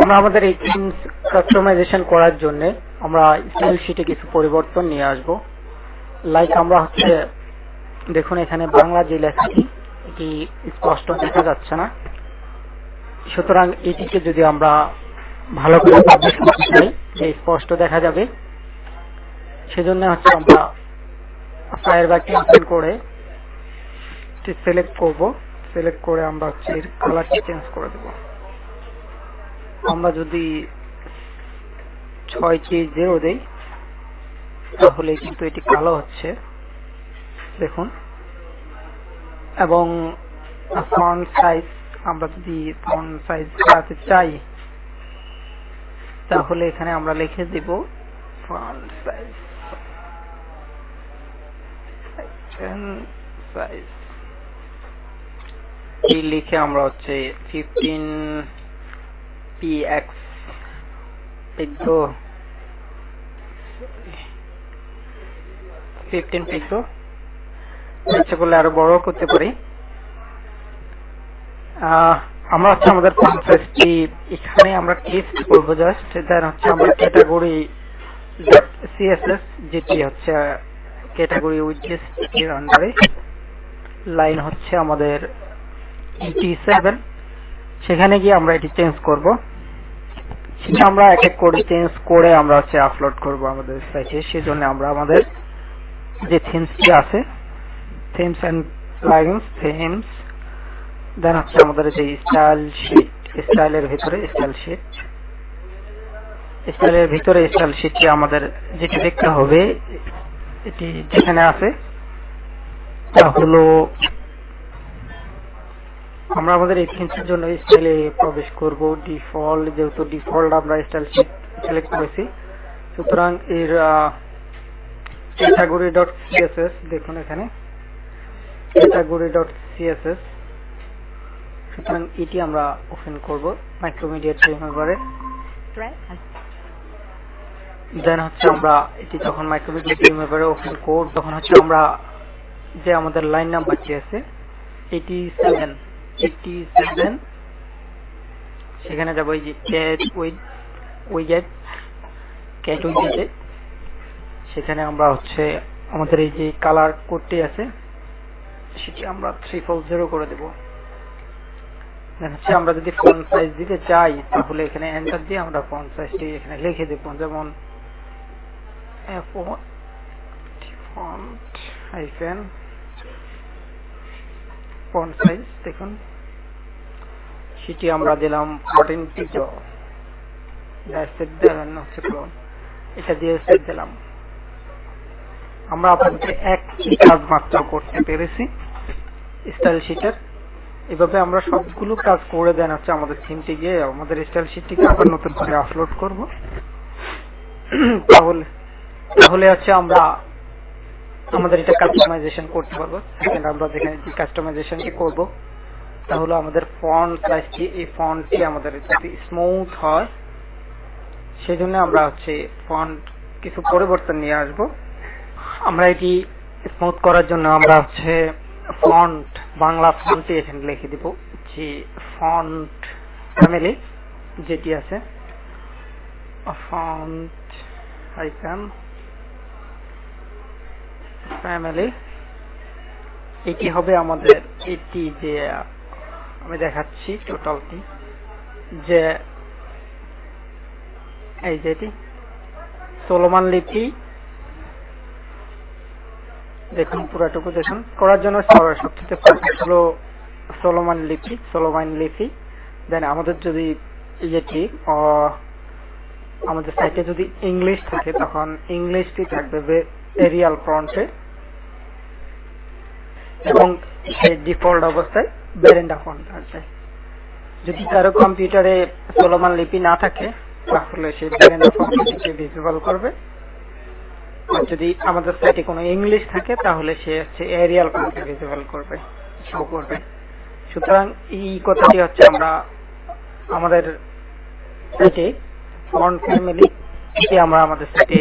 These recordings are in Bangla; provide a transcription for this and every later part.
আমরা আমাদের এই থিমস কাস্টমাইজেশন করার জন্য আমরা স্টাইল শীটে কিছু পরিবর্তন নিয়ে আসব। লাইক আমরা হচ্ছে দেখুন এখানে বাংলা যে লেখাটি এটি স্পষ্ট দেখা যাচ্ছে না, সুতরাং এটিকে যদি আমরা ভালো করে পাবলিশ করতে চাই যে স্পষ্ট দেখা যাবে, সেজন্য হচ্ছে আমরা ফায়ারবাগটি ওপেন করে সিলেক্ট করব। সিলেক্ট করে আমরা হচ্ছে এর কালারটি চেঞ্জ করে দেব। আমরা যদি 6:0 দেই তাহলে কিন্তু এটি কালো হচ্ছে দেখুন। এবং ফন্ট সাইজ আমরা যদি ফন্ট সাইজ বাড়াতে চাই তাহলে এখানে আমরা লিখে দেব ফন্ট সাইজ এই লিখে আমরা হচ্ছে 15 px পিক্সেল ইচ্ছা করলে আরো বড় করতে পারি। আমরা হচ্ছে আমাদের ফন্ট সাইজটি এখানে আমরা টেস্ট করবো জাস্ট। দেন হচ্ছে আমরা ক্যাটাগরি css যেটি হচ্ছে ক্যাটাগরি উইডজেস এর আন্ডারে লাইন হচ্ছে আমাদের 87, সেখানে গিয়ে আমরা এটি চেঞ্জ করব। সেটা আমরা এক এক করে চেঞ্জ করে আমরা হচ্ছে আপলোড করব আমাদের সাইটে। সেজন্য আমরা আমাদের যে থিমসটি আছে থিমস এন্ড প্লাগইনস থিমস, দেন হচ্ছে আমাদের যে স্টাইল শীট, স্টাইলের ভিতরে স্টাইল শীট, স্টাইলের ভিতরে স্টাইল শীটটি আমাদের যেটি দেখতে হবে এটি যেখানে আছে তা হলো আমরা আমাদের এই থিমসের জন্য স্টাইলে প্রবেশ করব। ডিফল্ট, যেহেতু ডিফল্ট আমরা স্টাইল শীট সিলেক্ট করেছি, সুতরাং এর category.css দেখুন এখানে category.css, সুতরাং এটি আমরা ওপেন করব মাইক্রোমিডিয়া রিমুভারে। দেন হচ্ছে আমরা এটি যখন মাইক্রোমিডিয়া রিমুভারে ওপেন করব তখন হচ্ছে আমরা যে আমাদের লাইন নাম্বারটি আছে 87 সেখানে যাব। এই যে ক্যাট উইডজেট সেখানে আমরা হচ্ছে আমাদের এই যে কালার কোডটি আছে সেটি আমরা 340 করে দেব। দেন হচ্ছে আমরা যদি ফন্ট সাইজ দিতে চাই তাহলে এখানে এন্টার দিয়ে আমরা ফন্ট সাইজটি এখানে লিখে দেব, যেমন ফন্ট সাইজ দেখুন সেটি আমরা দিলাম 14 পিক্সেল। এটা দিয়ে সেট দিলাম। আমরা আপনাদের একটি কাজ মাত্র করতে পেরেছি স্টাইল শীটের। এভাবে আমরা সবগুলো কাজ করে দেন হচ্ছে আমাদের থিমটি গিয়ে আমাদের স্টাইল শীটটিকে আবার নতুন করে আপলোড করব। তাহলে হচ্ছে আমরা আমাদের এটা কাস্টমাইজেশন করতে পারবো। সেকেন্ড আমরা যেখানে যে কাস্টমাইজেশনটি করব তাহলে আমাদের ফন্ট সাইজটি, এই ফন্টটি আমাদের যদি স্মুথ হয় সেজন্য আমরা হচ্ছে ফন্ট কিছু পরিবর্তন নিয়ে আসব। আমরা এটি স্মুথ করার জন্য আমরা হচ্ছে ফন্ট বাংলা ফন্টটি এখানে লিখে দিব যে ফন্ট ফ্যামিলি যেটি আছে ফন্ট আইকন ফ্যামিলি, এটি হবে আমাদের এটি যে আমি দেখাচ্ছি টোটালটি যে এই যেটি সোলোমান লিপি দেখুন পুরাটুকু দেখুন। করার জন্য সবচেয়ে পারফেক্ট হলো সোলোমান লিপি। দেন আমাদের যদি যেটি আমাদের সাইটে যদি ইংলিশ থাকে তখন ইংলিশটি থাকবে এরিয়াল ফন্টে এবং সেই ডিফল্ট অবস্থায় বেরেন্ডা ফন্ট থাকবে। যদি কারো কম্পিউটারে সোলোমান লিপি না থাকে তাহলে সেই বেরেন্ডা ফন্টটি ভিজিবল করবে। আর যদি আমাদের সাইটে কোনো ইংলিশ থাকে তাহলে সে হচ্ছে এরিয়াল ফন্টে ভিজিবল করবে, শো করবে। সুতরাং এই কথাটি হচ্ছে আমরা আমাদের সাইটে ফন্ট ফ্যামিলি আমরা আমাদের সাইটে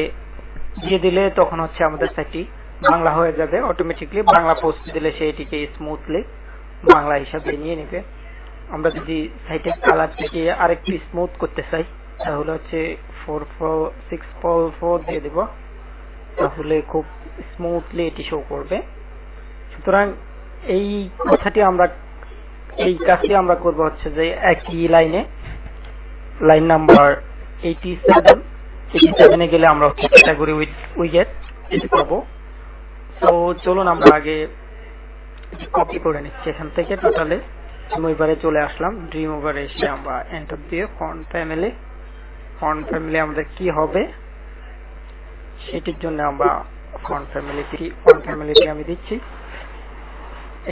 দিয়ে দিলে তখন হচ্ছে আমাদের সাইটটি বাংলা হয়ে যাবে অটোমেটিকলি। বাংলা পোস্ট দিলে সে এটিকে স্মুথলি বাংলা হিসাবে নিয়ে নেবে। আমরা যদি সাইটের কালারটিকে আরেকটু স্মুথ করতে চাই তাহলে হচ্ছে 644 দিয়ে দেব, তাহলে খুব স্মুথলি এটি শো করবে। সুতরাং এই কাজটি আমরা করব হচ্ছে যে একই লাইনে লাইন নাম্বার 87 এ গেলে আমরা হচ্ছে ক্যাটাগরি উইডথ এটি পাবো। তো চলুন আমরা আগে কপি করে নিচ্ছি এখান থেকে টোটালে। ড্রিমওভারে চলে আসলাম, ড্রিমওভারে এসে আমরা এন্টার দিয়ে ফন্ট ফ্যামিলি আমাদের কি হবে সেটির জন্য আমরা ফন্ট ফ্যামিলিটি আমি দিচ্ছি।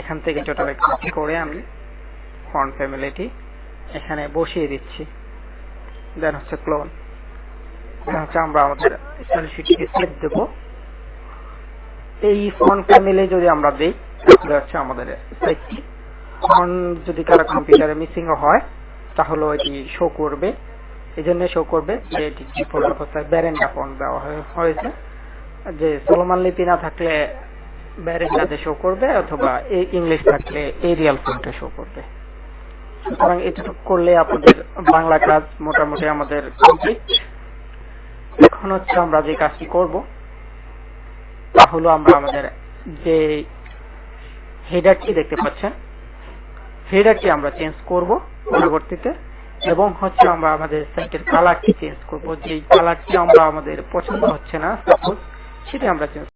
এখান থেকে টোটালে কপি করে আমি ফন্ট ফ্যামিলিটি এখানে বসিয়ে দিচ্ছি। দেন হচ্ছে ক্লোন, দেন হচ্ছে আমরা আমাদের স্টাইল শিটটিকে সেভ দেব। এই ফন্ট ফ্যামিলি যদি আমরা দেই তাহলে হচ্ছে আমাদের সাইটটি ফন্ট যদি কারো কম্পিউটারে মিসিং হয় তাহলে এটি শো করবে। এই জন্য শো করবে যে এটি ডিফল্ট অবস্থায় ব্যারেন্ডা ফন্ট দেওয়া হয়েছে, যে সলোমন লিপি না থাকলে ব্যারেন্ডাতে শো করবে অথবা ইংলিশ থাকলে এরিয়াল ফন্টে শো করবে। সুতরাং এটুকু করলে আপনাদের বাংলা কাজ মোটামুটি আমাদের কমপ্লিট। এখন হচ্ছে আমরা যে কাজটি করব তা হলো আমরা আমাদের যে হেডারটি দেখতে পাচ্ছেন হেডারটি আমরা চেঞ্জ করব পরবর্তীতে, এবং হচ্ছে আমরা আমাদের সাইটের কালারটি চেঞ্জ করব। যে কালারটি আমাদের পছন্দ হচ্ছে না সাপোজ সেটি আমরা চেঞ্জ